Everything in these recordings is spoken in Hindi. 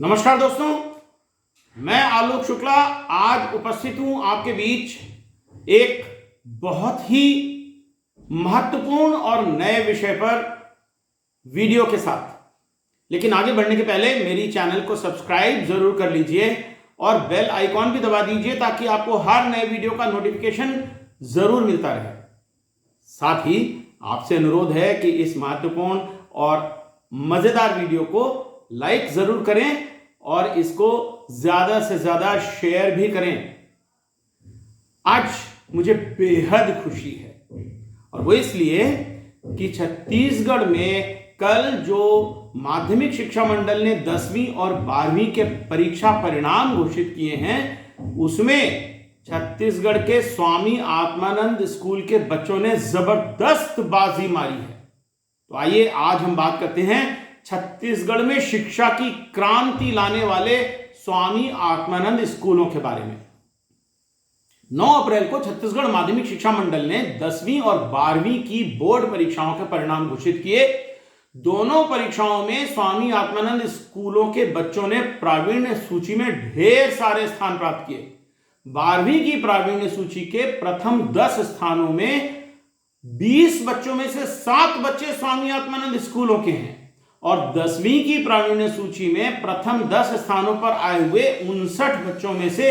नमस्कार दोस्तों, मैं आलोक शुक्ला आज उपस्थित हूं आपके बीच एक बहुत ही महत्वपूर्ण और नए विषय पर वीडियो के साथ। लेकिन आगे बढ़ने के पहले मेरी चैनल को सब्सक्राइब जरूर कर लीजिए और बेल आइकॉन भी दबा दीजिए ताकि आपको हर नए वीडियो का नोटिफिकेशन जरूर मिलता रहे। साथ ही आपसे अनुरोध है कि इस महत्वपूर्ण और मजेदार वीडियो को लाइक जरूर करें और इसको ज्यादा से ज्यादा शेयर भी करें। आज मुझे बेहद खुशी है और वो इसलिए कि छत्तीसगढ़ में कल जो माध्यमिक शिक्षा मंडल ने 10वीं और 12वीं के परीक्षा परिणाम घोषित किए हैं, उसमें छत्तीसगढ़ के स्वामी आत्मानंद स्कूल के बच्चों ने जबरदस्त बाजी मारी है। तो आइए आज हम बात करते हैं छत्तीसगढ़ में शिक्षा की क्रांति लाने वाले स्वामी आत्मानंद स्कूलों के बारे में। 9 अप्रैल को छत्तीसगढ़ माध्यमिक शिक्षा मंडल ने 10वीं और 12वीं की बोर्ड परीक्षाओं के परिणाम घोषित किए। दोनों परीक्षाओं में स्वामी आत्मानंद स्कूलों के बच्चों ने प्रावीण्य सूची में ढेर सारे स्थान प्राप्त किए। 12वीं की प्रावीण्य सूची के प्रथम 10 स्थानों में 20 बच्चों में से 7 बच्चे स्वामी आत्मानंद स्कूलों के हैं और 10वीं की प्रावीण्य सूची में प्रथम 10 स्थानों पर आए हुए 59 बच्चों में से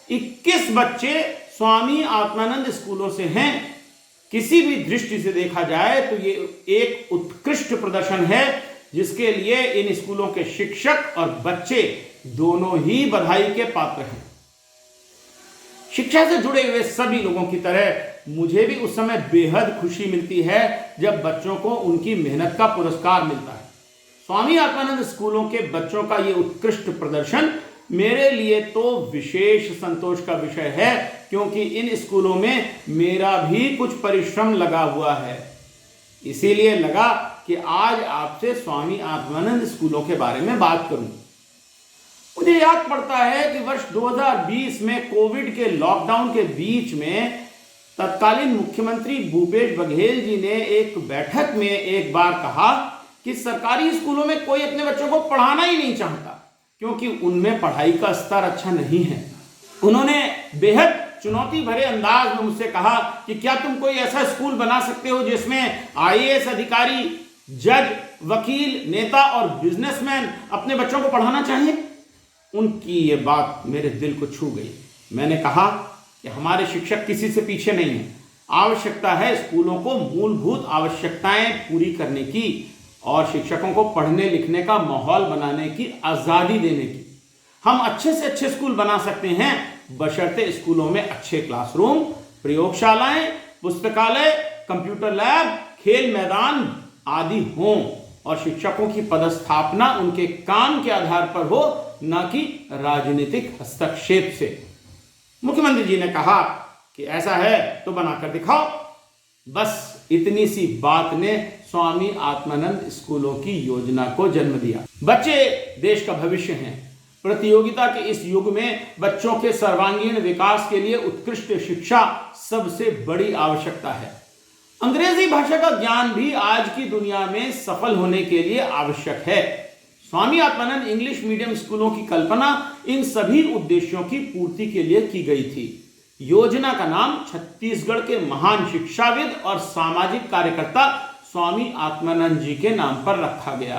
21 बच्चे स्वामी आत्मानंद स्कूलों से हैं। किसी भी दृष्टि से देखा जाए तो ये एक उत्कृष्ट प्रदर्शन है जिसके लिए इन स्कूलों के शिक्षक और बच्चे दोनों ही बधाई के पात्र हैं। शिक्षा से जुड़े हुए सभी लोगों की तरह मुझे भी उस समय बेहद खुशी मिलती है जब बच्चों को उनकी मेहनत का पुरस्कार मिलता है। स्वामी आत्मानंद स्कूलों के बच्चों का यह उत्कृष्ट प्रदर्शन मेरे लिए तो विशेष संतोष का विषय है, क्योंकि इन स्कूलों में मेरा भी कुछ परिश्रम लगा हुआ है। इसीलिए लगा कि आज आपसे स्वामी आत्मानंद स्कूलों के बारे में बात करूं। मुझे याद पड़ता है कि वर्ष 2020 में कोविड के लॉकडाउन के बीच में तत्कालीन मुख्यमंत्री भूपेश बघेल जी ने एक बैठक में एक बार कहा कि सरकारी स्कूलों में कोई अपने बच्चों को पढ़ाना ही नहीं चाहता क्योंकि उनमें पढ़ाई का स्तर अच्छा नहीं है। उन्होंने बेहद चुनौती भरे अंदाज में मुझसे कहा कि क्या तुम कोई ऐसा स्कूल बना सकते हो जिसमें आईएएस अधिकारी, जज, वकील, नेता और बिजनेसमैन अपने बच्चों को पढ़ाना चाहिए। उनकी ये बात मेरे दिल को छू गई। मैंने कहा कि हमारे शिक्षक किसी से पीछे नहीं है। आवश्यकता है स्कूलों को मूलभूत आवश्यकताएं पूरी करने की और शिक्षकों को पढ़ने लिखने का माहौल बनाने की आज़ादी देने की। हम अच्छे से अच्छे स्कूल बना सकते हैं बशर्ते स्कूलों में अच्छे क्लासरूम, प्रयोगशालाएं, पुस्तकालय, कंप्यूटर लैब, खेल मैदान आदि हों और शिक्षकों की पदस्थापना उनके काम के आधार पर हो, न कि राजनीतिक हस्तक्षेप से। मुख्यमंत्री जी ने कहा कि ऐसा है तो बनाकर दिखाओ। बस इतनी सी बात ने स्वामी आत्मानंद स्कूलों की योजना को जन्म दिया। बच्चे देश का भविष्य हैं। प्रतियोगिता के इस युग में बच्चों के सर्वांगीण विकास के लिए उत्कृष्ट शिक्षा सबसे बड़ी आवश्यकता है। अंग्रेजी भाषा का ज्ञान भी आज की दुनिया में सफल होने के लिए आवश्यक है। स्वामी आत्मानंद इंग्लिश मीडियम स्कूलों की कल्पना इन सभी उद्देश्यों की पूर्ति के लिए की गई थी। योजना का नाम छत्तीसगढ़ के महान शिक्षाविद और सामाजिक कार्यकर्ता स्वामी आत्मानंद जी के नाम पर रखा गया।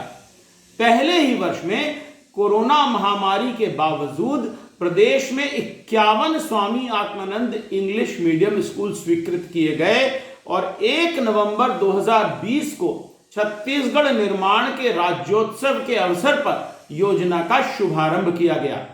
पहले ही वर्ष में कोरोना महामारी के बावजूद प्रदेश में 51 Swami Atmanand English medium school स्वीकृत किए गए और 1 नवंबर 2020 को छत्तीसगढ़ निर्माण के राज्योत्सव के अवसर पर योजना का शुभारंभ किया गया।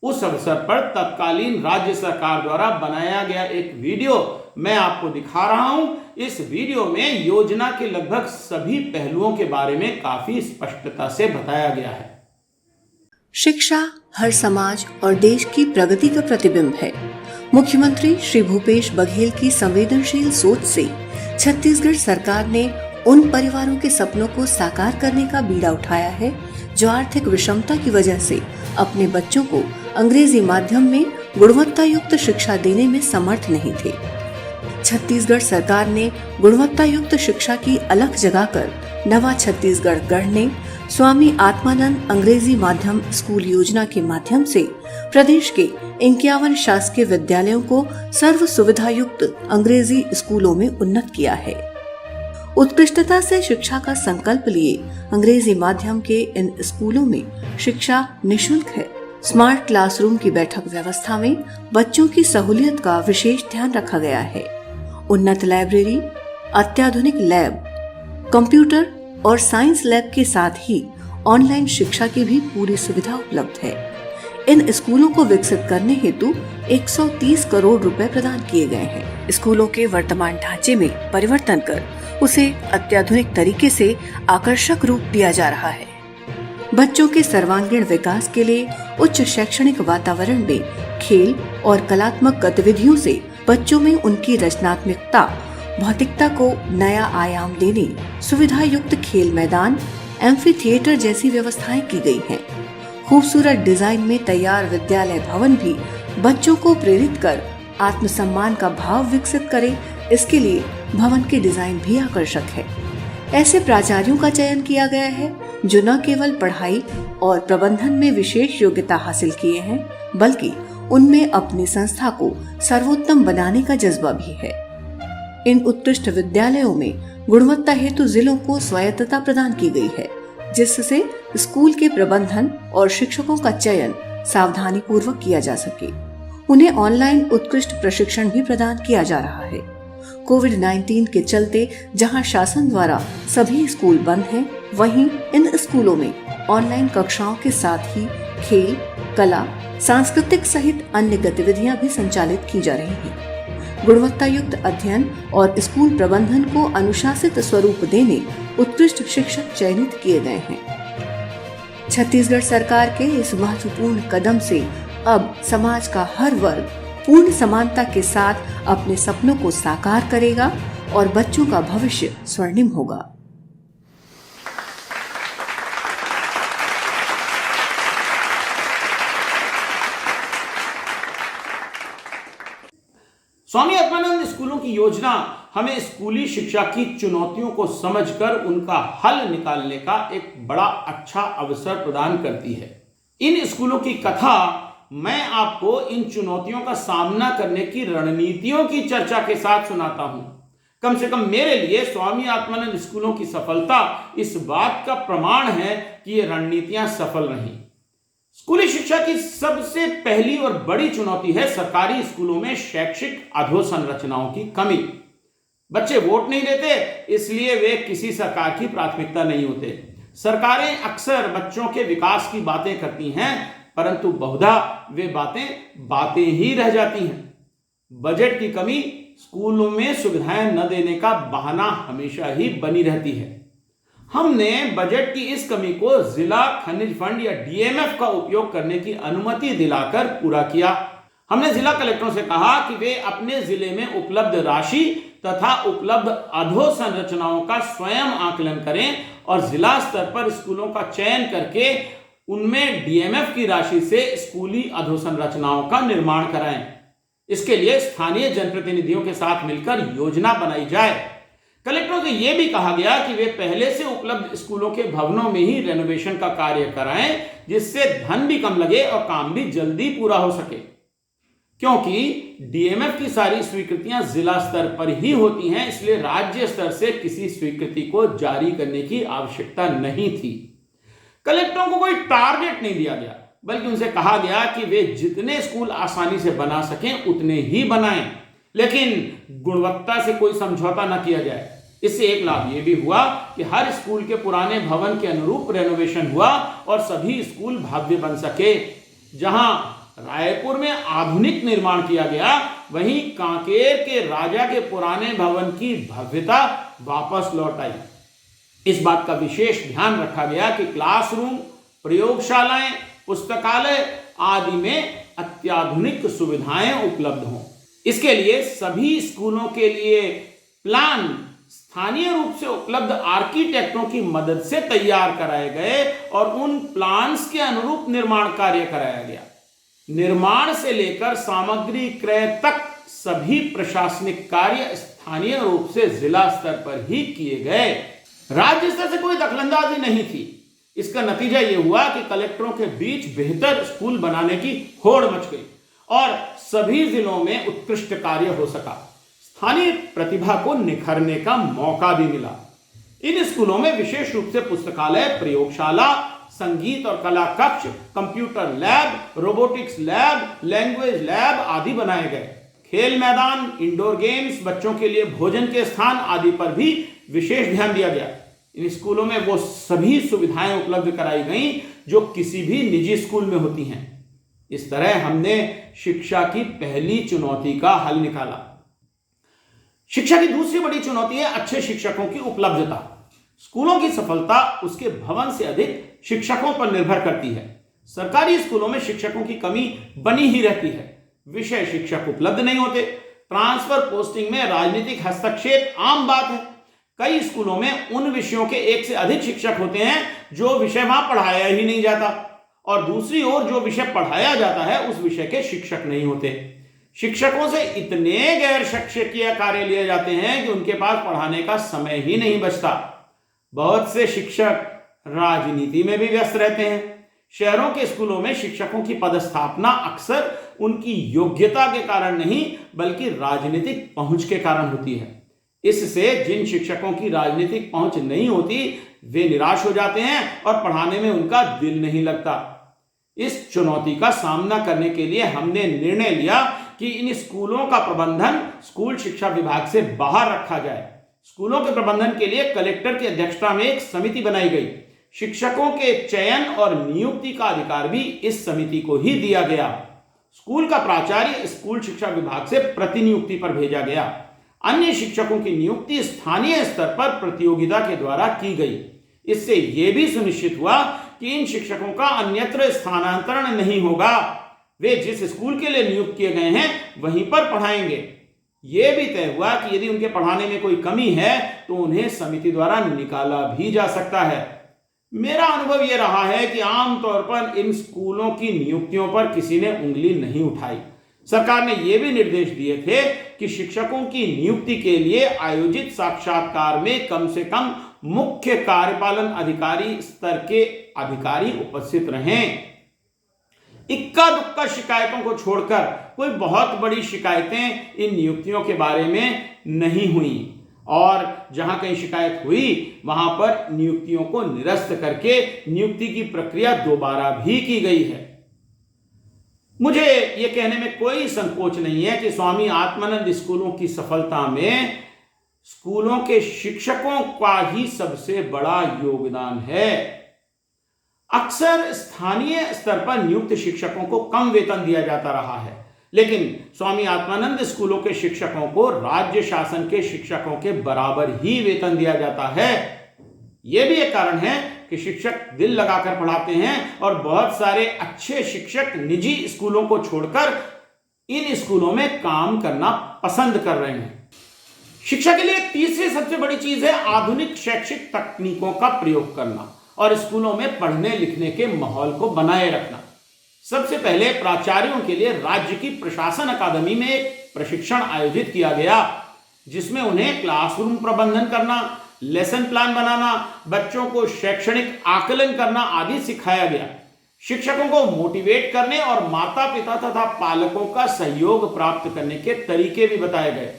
उस अवसर पर तत्कालीन राज्य सरकार द्वारा बनाया गया एक वीडियो मैं आपको दिखा रहा हूं। इस वीडियो में योजना के लगभग सभी पहलुओं के बारे में काफी स्पष्टता से बताया गया है। शिक्षा हर समाज और देश की प्रगति का प्रतिबिंब है। मुख्यमंत्री श्री भूपेश बघेल की संवेदनशील सोच से छत्तीसगढ़ सरकार ने उन परिवारों के सपनों को साकार करने का बीड़ा उठाया है जो आर्थिक विषमता की वजह से अपने बच्चों को अंग्रेजी माध्यम में गुणवत्ता युक्त शिक्षा देने में समर्थ नहीं थे। छत्तीसगढ़ सरकार ने गुणवत्ता युक्त शिक्षा की अलख जगाकर नवा छत्तीसगढ़ गढ़ने, स्वामी आत्मानंद अंग्रेजी माध्यम स्कूल योजना के माध्यम से प्रदेश के 51 शासकीय विद्यालयों को सर्व सुविधा युक्त अंग्रेजी स्कूलों में उन्नत किया है। उत्कृष्टता से शिक्षा का संकल्प लिए अंग्रेजी माध्यम के इन स्कूलों में शिक्षा निःशुल्क है। स्मार्ट क्लासरूम की बैठक व्यवस्था में बच्चों की सहूलियत का विशेष ध्यान रखा गया है। उन्नत लाइब्रेरी, अत्याधुनिक लैब, कंप्यूटर और साइंस लैब के साथ ही ऑनलाइन शिक्षा की भी पूरी सुविधा उपलब्ध है। इन स्कूलों को विकसित करने हेतु 130 करोड़ रुपए प्रदान किए गए हैं। स्कूलों के वर्तमान ढांचे में परिवर्तन कर उसे अत्याधुनिक तरीके से आकर्षक रूप दिया जा रहा है। बच्चों के सर्वांगीण विकास के लिए उच्च शैक्षणिक वातावरण में खेल और कलात्मक गतिविधियों से बच्चों में उनकी रचनात्मकता, भौतिकता को नया आयाम देने सुविधा युक्त खेल मैदान, एम्फी थिएटर जैसी व्यवस्थाएं की गई हैं। खूबसूरत डिजाइन में तैयार विद्यालय भवन भी बच्चों को प्रेरित कर आत्मसम्मान का भाव विकसित करे, इसके लिए भवन के डिजाइन भी आकर्षक है। ऐसे प्राचार्यों का चयन किया गया है जो न केवल पढ़ाई और प्रबंधन में विशेष योग्यता हासिल किए हैं, बल्कि उनमें अपनी संस्था को सर्वोत्तम बनाने का जज्बा भी है। इन उत्कृष्ट विद्यालयों में गुणवत्ता हेतु जिलों को स्वायत्तता प्रदान की गई है, जिससे स्कूल के प्रबंधन और शिक्षकों का चयन सावधानी पूर्वक किया जा सके। उन्हें ऑनलाइन उत्कृष्ट प्रशिक्षण भी प्रदान किया जा रहा है। कोविड-19 के चलते जहां शासन द्वारा सभी स्कूल बंद हैं, वहीं इन स्कूलों में ऑनलाइन कक्षाओं के साथ ही खेल, कला, सांस्कृतिक सहित अन्य गतिविधियां भी संचालित की जा रही हैं। गुणवत्ता युक्त अध्ययन और स्कूल प्रबंधन को अनुशासित स्वरूप देने उत्कृष्ट शिक्षक चयनित किए गए हैं। छत्तीसगढ़ सरकार के इस महत्वपूर्ण कदम से अब समाज का हर वर्ग पूर्ण समानता के साथ अपने सपनों को साकार करेगा और बच्चों का भविष्य स्वर्णिम होगा। स्वामी आत्मानंद स्कूलों की योजना हमें स्कूली शिक्षा की चुनौतियों को समझकर उनका हल निकालने का एक बड़ा अच्छा अवसर प्रदान करती है। इन स्कूलों की कथा मैं आपको इन चुनौतियों का सामना करने की रणनीतियों की चर्चा के साथ सुनाता हूं। कम से कम मेरे लिए स्वामी आत्मानंद स्कूलों की सफलता इस बात का प्रमाण है कि ये रणनीतियां सफल रहीं। स्कूली शिक्षा की सबसे पहली और बड़ी चुनौती है सरकारी स्कूलों में शैक्षिक अधोसंरचनाओं की कमी। बच्चे वोट नहीं देते, इसलिए वे किसी सरकार की प्राथमिकता नहीं होते। सरकारें अक्सर बच्चों के विकास की बातें करती हैं, परंतु बहुधा वे बातें ही रह जाती हैं। बजट की कमी, स्कूलों में सुविधाएं न देने का बहाना हमेशा ही बनी रहती है। हमने बजट की इस कमी को जिला खनिज फंड या डीएमएफ का उपयोग करने की अनुमति दिलाकर पूरा किया। हमने जिला कलेक्टरों से कहा कि वे अपने जिले में उपलब्ध राशि तथा उपलब्ध अधोसंरचनाओं का स्वयं आकलन करें और जिला स्तर पर स्कूलों का चयन करके उनमें डीएमएफ की राशि से स्कूली अधोसंरचनाओं का निर्माण कराएं। इसके लिए स्थानीय जनप्रतिनिधियों के साथ मिलकर योजना बनाई जाए। कलेक्टरों से यह भी कहा गया कि वे पहले से उपलब्ध स्कूलों के भवनों में ही रेनोवेशन का कार्य कराएं, जिससे धन भी कम लगे और काम भी जल्दी पूरा हो सके। क्योंकि डीएमएफ की सारी स्वीकृतियां जिला स्तर पर ही होती हैं, इसलिए राज्य स्तर से किसी स्वीकृति को जारी करने की आवश्यकता नहीं थी। कलेक्टरों को कोई टारगेट नहीं दिया गया, बल्कि उनसे कहा गया कि वे जितने स्कूल आसानी से बना सकें उतने ही बनाएं, लेकिन गुणवत्ता से कोई समझौता न किया जाए। इससे एक लाभ यह भी हुआ कि हर स्कूल के पुराने भवन के अनुरूप रेनोवेशन हुआ और सभी स्कूल भव्य बन सके। जहां रायपुर में आधुनिक निर्माण किया गया, वहीं कांकेर के राजा के पुराने भवन की भव्यता वापस लौट आई। इस बात का विशेष ध्यान रखा गया कि क्लासरूम, प्रयोगशालाएं, पुस्तकालय आदि में अत्याधुनिक सुविधाएं उपलब्ध हों। इसके लिए सभी स्कूलों के लिए प्लान स्थानीय रूप से उपलब्ध आर्किटेक्टों की मदद से तैयार कराए गए और उन प्लान्स के अनुरूप निर्माण कार्य कराया गया। निर्माण से लेकर सामग्री क्रय तक सभी प्रशासनिक कार्य स्थानीय रूप से जिला स्तर पर ही किए गए। राज्य स्तर से कोई दखलंदाजी नहीं थी। इसका नतीजा यह हुआ कि कलेक्टरों के बीच बेहतर स्कूल बनाने की होड़ मच गई और सभी जिलों में उत्कृष्ट कार्य हो सका। स्थानीय प्रतिभा को निखरने का मौका भी मिला। इन स्कूलों में विशेष रूप से पुस्तकालय, प्रयोगशाला, संगीत और कला कक्ष, computer lab, robotics lab, language lab आदि बनाए गए। खेल मैदान, इंडोर गेम्स, बच्चों के लिए भोजन के स्थान आदि पर भी विशेष ध्यान दिया गया। इन स्कूलों में वो सभी सुविधाएं उपलब्ध कराई गईं जो किसी भी निजी स्कूल में होती हैं। इस तरह हमने शिक्षा की पहली चुनौती का हल निकाला। शिक्षा की दूसरी बड़ी चुनौती है अच्छे शिक्षकों की उपलब्धता। स्कूलों की सफलता उसके भवन से अधिक शिक्षकों पर निर्भर करती है। सरकारी स्कूलों में शिक्षकों की कमी बनी ही रहती है। विषय शिक्षक उपलब्ध नहीं होते। ट्रांसफर पोस्टिंग में राजनीतिक हस्तक्षेप आम बात है। कई स्कूलों में उन विषयों के एक से अधिक शिक्षक होते हैं जो विषय वहां पढ़ाया ही नहीं जाता, और दूसरी ओर जो विषय पढ़ाया जाता है उस विषय के शिक्षक नहीं होते। शिक्षकों से इतने गैर शिक्षकीय कार्य लिए जाते हैं कि उनके पास पढ़ाने का समय ही नहीं बचता। बहुत से शिक्षक राजनीति में भी व्यस्त रहते हैं। शहरों के स्कूलों में शिक्षकों की पदस्थापना अक्सर उनकी योग्यता के कारण नहीं बल्कि राजनीतिक पहुंच के कारण होती है। इससे जिन शिक्षकों की राजनीतिक पहुंच नहीं होती वे निराश हो जाते हैं और पढ़ाने में उनका दिल नहीं लगता। इस चुनौती का सामना करने के लिए हमने निर्णय लिया कि इन स्कूलों का प्रबंधन स्कूल शिक्षा विभाग से बाहर रखा जाए। स्कूलों के प्रबंधन के लिए कलेक्टर की अध्यक्षता में एक समिति बनाई गई। शिक्षकों के चयन और नियुक्ति का अधिकार भी इस समिति को ही दिया गया। स्कूल का प्राचार्य स्कूल शिक्षा विभाग से प्रतिनियुक्ति पर भेजा गया। अन्य शिक्षकों की नियुक्ति स्थानीय स्तर पर प्रतियोगिता के द्वारा की गई। इससे यह भी सुनिश्चित हुआ कि इन शिक्षकों का अन्यत्र स्थानांतरण नहीं होगा। वे जिस स्कूल के लिए नियुक्त किए गए हैं वहीं पर पढ़ाएंगे। यह भी तय हुआ कि यदि उनके पढ़ाने में कोई कमी है तो उन्हें समिति द्वारा निकाला भी जा सकता है। मेरा अनुभव यह रहा है कि आमतौर पर इन स्कूलों की नियुक्तियों पर किसी ने उंगली नहीं उठाई। सरकार ने यह भी निर्देश दिए थे कि शिक्षकों की नियुक्ति के लिए आयोजित साक्षात्कार में कम से कम मुख्य कार्यपालन अधिकारी स्तर के अधिकारी उपस्थित रहें। इक्का दुक्का शिकायतों को छोड़कर कोई बहुत बड़ी शिकायतें इन नियुक्तियों के बारे में नहीं हुई, और जहां कहीं शिकायत हुई वहां पर नियुक्तियों को निरस्त करके नियुक्ति की प्रक्रिया दोबारा भी की गई है। मुझे यह कहने में कोई संकोच नहीं है कि स्वामी आत्मानंद स्कूलों की सफलता में स्कूलों के शिक्षकों का ही सबसे बड़ा योगदान है। अक्सर स्थानीय स्तर पर नियुक्त शिक्षकों को कम वेतन दिया जाता रहा है, लेकिन स्वामी आत्मानंद स्कूलों के शिक्षकों को राज्य शासन के शिक्षकों के बराबर ही वेतन दिया जाता है। यह भी एक कारण है कि शिक्षक दिल लगाकर पढ़ाते हैं और बहुत सारे अच्छे शिक्षक निजी स्कूलों को छोड़कर इन स्कूलों में काम करना पसंद कर रहे हैं। शिक्षा के लिए तीसरी सबसे बड़ी चीज है आधुनिक शैक्षिक तकनीकों का प्रयोग करना और स्कूलों में पढ़ने लिखने के माहौल को बनाए रखना। सबसे पहले प्राचार्यों के लिए राज्य की प्रशासन अकादमी में एक प्रशिक्षण आयोजित किया गया, जिसमें उन्हें क्लासरूम प्रबंधन करना, लेसन प्लान बनाना, बच्चों को शैक्षणिक आकलन करना आदि सिखाया गया। शिक्षकों को मोटिवेट करने और माता पिता तथा पालकों का सहयोग प्राप्त करने के तरीके भी बताए गए।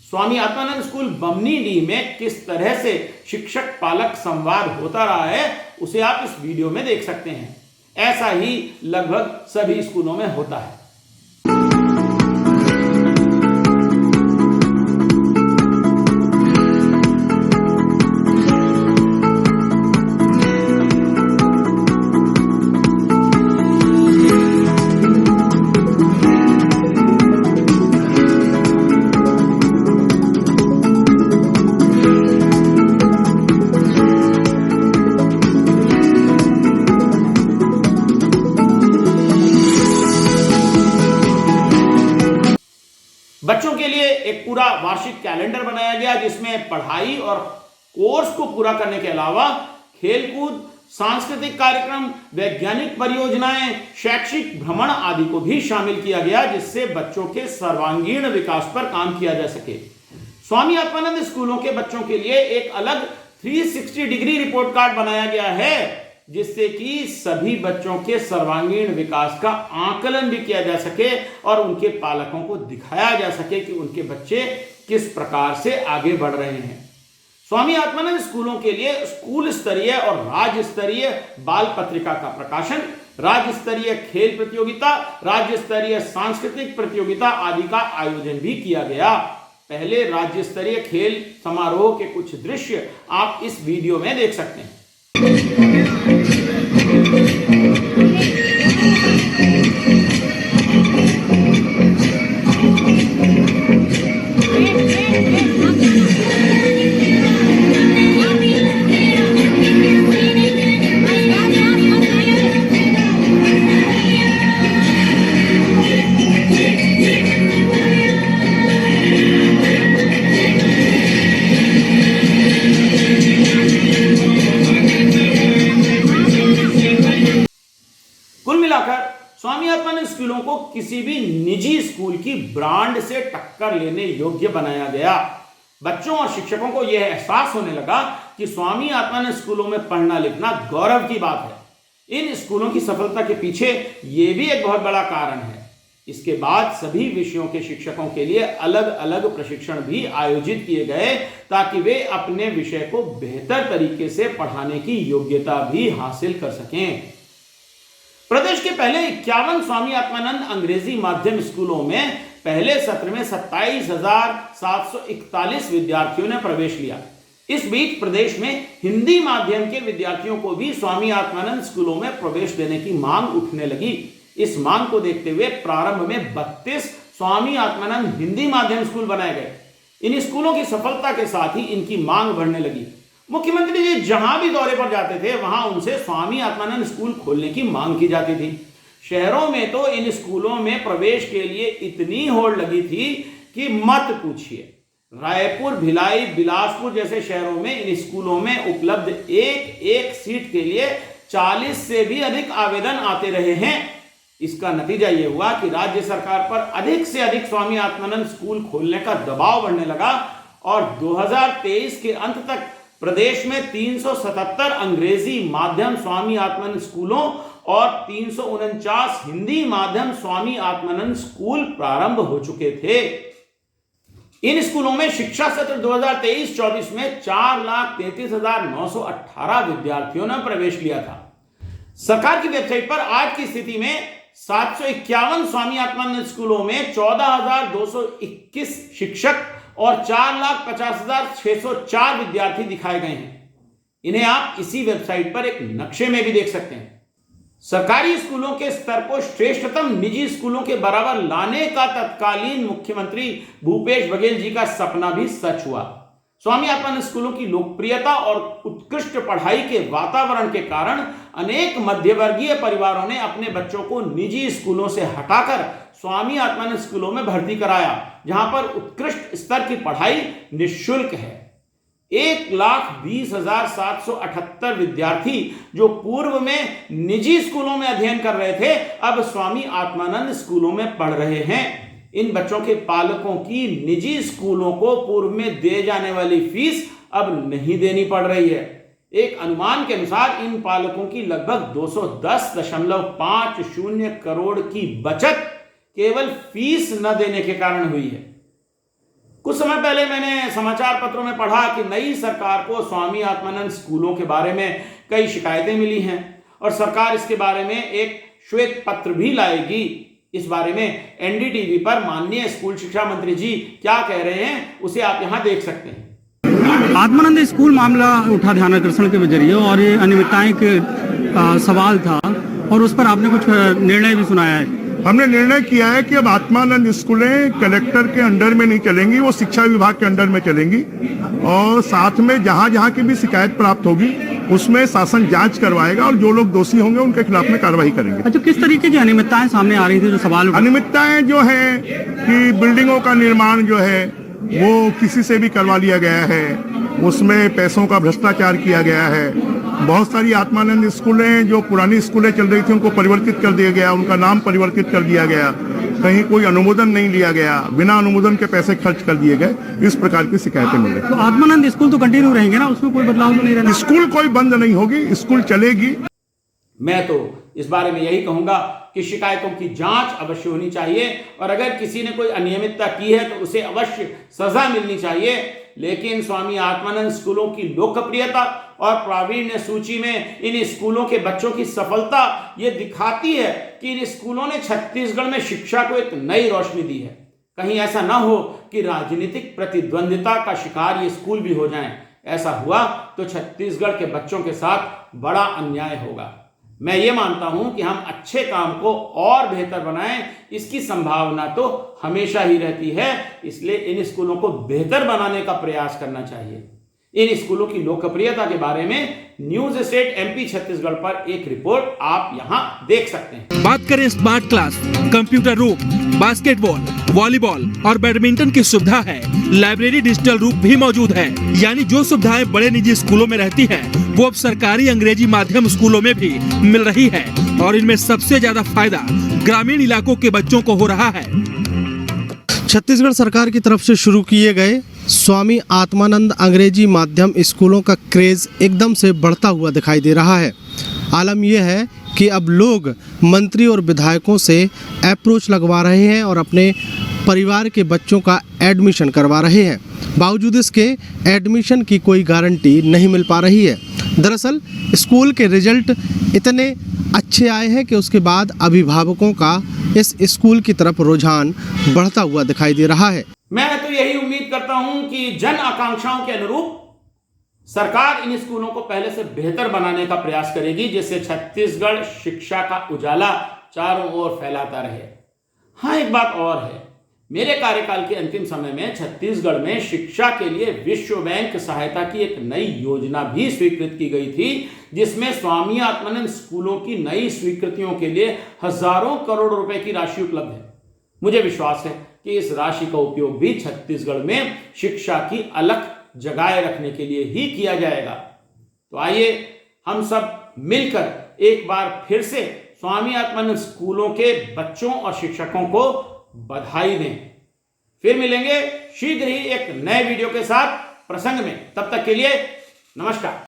स्वामी आत्मानंद स्कूल बमनी डी में किस तरह से शिक्षक पालक संवाद होता रहा है उसे आप इस वीडियो में देख सकते हैं। ऐसा ही लगभग सभी स्कूलों में होता है। बच्चों के लिए एक पूरा वार्षिक कैलेंडर बनाया गया, जिसमें पढ़ाई और कोर्स को पूरा करने के अलावा खेलकूद, सांस्कृतिक कार्यक्रम, वैज्ञानिक परियोजनाएं, शैक्षिक भ्रमण आदि को भी शामिल किया गया, जिससे बच्चों के सर्वांगीण विकास पर काम किया जा सके। स्वामी आत्मानंद स्कूलों के बच्चों के लिए एक अलग 360 डिग्री रिपोर्ट कार्ड बनाया गया है, जिससे कि सभी बच्चों के सर्वांगीण विकास का आकलन भी किया जा सके और उनके पालकों को दिखाया जा सके कि उनके बच्चे किस प्रकार से आगे बढ़ रहे हैं। स्वामी आत्मानंद स्कूलों के लिए स्कूल स्तरीय और राज्य स्तरीय बाल पत्रिका का प्रकाशन, राज्य स्तरीय खेल प्रतियोगिता, राज्य स्तरीय सांस्कृतिक प्रतियोगिता आदि का आयोजन भी किया गया। पहले राज्य स्तरीय खेल समारोह के कुछ दृश्य आप इस वीडियो में देख सकते हैं। स्वामी आत्मानंद स्कूलों को किसी भी निजी स्कूल की ब्रांड से टक्कर लेने योग्य बनाया गया। बच्चों और शिक्षकों को यह एहसास होने लगा कि स्वामी आत्मानंद स्कूलों में पढ़ना लिखना गौरव की बात है। इन स्कूलों की सफलता के पीछे यह भी एक बहुत बड़ा कारण है। इसके बाद सभी विषयों के शिक्षकों के लिए अलग अलग प्रशिक्षण भी आयोजित किए गए ताकि वे अपने विषय को बेहतर तरीके से पढ़ाने की योग्यता भी हासिल कर सकें। प्रदेश के पहले 51 स्वामी आत्मानंद अंग्रेजी माध्यम स्कूलों में पहले सत्र में 27,741 विद्यार्थियों ने प्रवेश लिया। इस बीच प्रदेश में हिंदी माध्यम के विद्यार्थियों को भी स्वामी आत्मानंद स्कूलों में प्रवेश देने की मांग उठने लगी। इस मांग को देखते हुए प्रारंभ में 32 स्वामी आत्मानंद हिंदी माध्यम स्कूल बनाए गए। इन स्कूलों की सफलता के साथ ही इनकी मांग बढ़ने लगी। मुख्यमंत्री जी जहां भी दौरे पर जाते थे वहां उनसे स्वामी आत्मानंद स्कूल खोलने की मांग की जाती थी। शहरों में तो इन स्कूलों में प्रवेश के लिए इतनी होड़ लगी थी कि मत पूछिए। रायपुर, भिलाई, बिलासपुर जैसे शहरों में इन स्कूलों में उपलब्ध एक एक सीट के लिए 40 से भी अधिक आवेदन आते रहे हैं। इसका नतीजा यह हुआ कि राज्य सरकार पर अधिक से अधिक स्वामी आत्मानंद स्कूल खोलने का दबाव बढ़ने लगा और 2023 के अंत तक प्रदेश में 377 अंग्रेजी माध्यम स्वामी आत्मानंद स्कूलों और 349 हिंदी माध्यम स्वामी आत्मानंद स्कूल प्रारंभ हो चुके थे। इन स्कूलों में शिक्षा सत्र 2023-24 में 4,33,918 विद्यार्थियों ने प्रवेश लिया था। सरकार की वेबसाइट पर आज की स्थिति में 751 स्वामी आत्मानंद स्कूलों में 14,221 शिक्षक और 4,50,604 विद्यार्थी दिखाए गए हैं। इन्हें आप इसी वेबसाइट पर एक नक्शे में भी देख सकते हैं। सरकारी स्कूलों के स्तर को श्रेष्ठतम निजी स्कूलों के बराबर लाने का तत्कालीन मुख्यमंत्री भूपेश बघेल जी का सपना भी सच हुआ। स्वामी आत्मानंद स्कूलों की लोकप्रियता और उत्कृष्ट पढ़ाई के वातावरण के कारण अनेक मध्यवर्गीय परिवारों ने अपने बच्चों को निजी स्कूलों से हटाकर स्वामी आत्मानंद स्कूलों में भर्ती कराया, जहां पर उत्कृष्ट स्तर की पढ़ाई निःशुल्क है। 1,20,778 विद्यार्थी जो पूर्व में निजी स्कूलों में अध्ययन कर रहे थे, अब स्वामी आत्मानंद स्कूलों में पढ़ रहे हैं। इन बच्चों के पालकों की निजी स्कूलों को पूर्व में दे जाने वाली फीस अब नहीं देनी पड़ रही है। एक अनुमान के अनुसार इन पालकों की लगभग 210.50 करोड़ की बचत केवल फीस न देने के कारण हुई है। कुछ समय पहले मैंने समाचार पत्रों में पढ़ा कि नई सरकार को स्वामी आत्मानंद स्कूलों के बारे में कई शिकायतें मिली हैं और सरकार इसके बारे में एक श्वेत पत्र भी लाएगी। इस बारे में एनडीटीवी पर माननीय स्कूल शिक्षा मंत्री जी क्या कह रहे हैं, उसे आप यहां देख सकते हैं। आत्मानंद स्कूल मामला उठा ध्यानाकर्षण के जरिए और ये अनियमितताएं के सवाल था और उस पर आपने कुछ निर्णय भी सुनाया है। हमने निर्णय किया है कि अब आत्मानंद स्कूलें कलेक्टर के अंडर में नहीं चलेंगी, वो शिक्षा विभाग के अंडर में चलेंगी और साथ में जहां जहां की भी शिकायत प्राप्त होगी उसमें शासन जांच करवाएगा और जो लोग दोषी होंगे उनके खिलाफ में कार्रवाई करेंगे। अच्छा, किस तरीके की अनियमितताएं सामने आ रही थी जो सवाल? अनियमितताएं जो है कि बिल्डिंगों का निर्माण जो है वो किसी से भी करवा लिया गया है, उसमें पैसों का भ्रष्टाचार किया गया है। बहुत सारी आत्मानंद स्कूलें जो पुरानी स्कूलें चल रही थी उनको परिवर्तित कर दिया गया, उनका नाम परिवर्तित कर दिया गया, कहीं कोई अनुमोदन नहीं लिया गया, बिना अनुमोदन के पैसे खर्च कर दिए गए, इस प्रकार की शिकायतें मिल रही। तो आत्मानंद स्कूल तो कंटिन्यू रहेंगे ना, उसमें कोई बदलाव तो नहीं रहेगा? स्कूल कोई बंद नहीं होगी, स्कूल चलेगी। मैं तो इस बारे में यही कहूंगा कि शिकायतों की जांच अवश्य होनी चाहिए और अगर किसी ने कोई अनियमितता की है तो उसे अवश्य सजा मिलनी चाहिए। लेकिन स्वामी आत्मानंद स्कूलों की लोकप्रियता और प्रावीण्य सूची में इन स्कूलों के बच्चों की सफलता ये दिखाती है कि इन स्कूलों ने छत्तीसगढ़ में शिक्षा को एक नई रोशनी दी है। कहीं ऐसा ना हो कि राजनीतिक प्रतिद्वंदिता का शिकार ये स्कूल भी हो जाएं। ऐसा हुआ तो छत्तीसगढ़ के बच्चों के साथ बड़ा अन्याय होगा। मैं ये मानता हूं कि हम अच्छे काम को और बेहतर बनाएं, इसकी संभावना तो हमेशा ही रहती है। इसलिए इन स्कूलों को बेहतर बनाने का प्रयास करना चाहिए। इन स्कूलों की लोकप्रियता के बारे में न्यूज स्टेट एमपी छत्तीसगढ़ पर एक रिपोर्ट आप यहां देख सकते हैं। बात करें smart class, computer room, basketball, volleyball और बैडमिंटन की सुविधा है। लाइब्रेरी डिजिटल रूप भी मौजूद है। यानी जो सुविधाएं बड़े निजी स्कूलों में रहती हैं, वो अब सरकारी अंग्रेजी माध्यम स्कूलों में भी मिल रही है और इनमें सबसे ज्यादा फायदा ग्रामीण इलाकों के बच्चों को हो रहा है। छत्तीसगढ़ सरकार की तरफ से शुरू किए गए स्वामी आत्मानंद अंग्रेजी माध्यम स्कूलों का क्रेज़ एकदम से बढ़ता हुआ दिखाई दे रहा है। आलम यह है कि अब लोग मंत्री और विधायकों से अप्रोच लगवा रहे हैं और अपने परिवार के बच्चों का एडमिशन करवा रहे हैं। बावजूद इसके एडमिशन की कोई गारंटी नहीं मिल पा रही है। दरअसल स्कूल के रिजल्ट इतने अच्छे आए हैं कि उसके बाद अभिभावकों का इस स्कूल की तरफ रुझान बढ़ता हुआ दिखाई दे रहा है। मैं तो यही उम्मीद करता हूं कि जन आकांक्षाओं के अनुरूप सरकार इन स्कूलों को पहले से बेहतर बनाने का प्रयास करेगी, जिससे छत्तीसगढ़ शिक्षा का उजाला चारों ओर फैलाता रहे। हाँ, एक बात और है, मेरे कार्यकाल के अंतिम समय में छत्तीसगढ़ में शिक्षा के लिए विश्व बैंक सहायता की एक नई योजना भी स्वीकृत की गई थी, जिसमें स्वामी आत्मानंद स्कूलों की नई स्वीकृतियों के लिए हजारों करोड़ रुपए की राशि उपलब्ध है। मुझे विश्वास है कि इस राशि का उपयोग भी छत्तीसगढ़ में शिक्षा की अलख जगाए रखने के लिए ही किया जाएगा। तो आइए हम सब मिलकर एक बार फिर से स्वामी आत्मानंद स्कूलों के बच्चों और शिक्षकों को बधाई दें। फिर मिलेंगे शीघ्र ही एक नए वीडियो के साथ प्रसंग में। तब तक के लिए नमस्कार।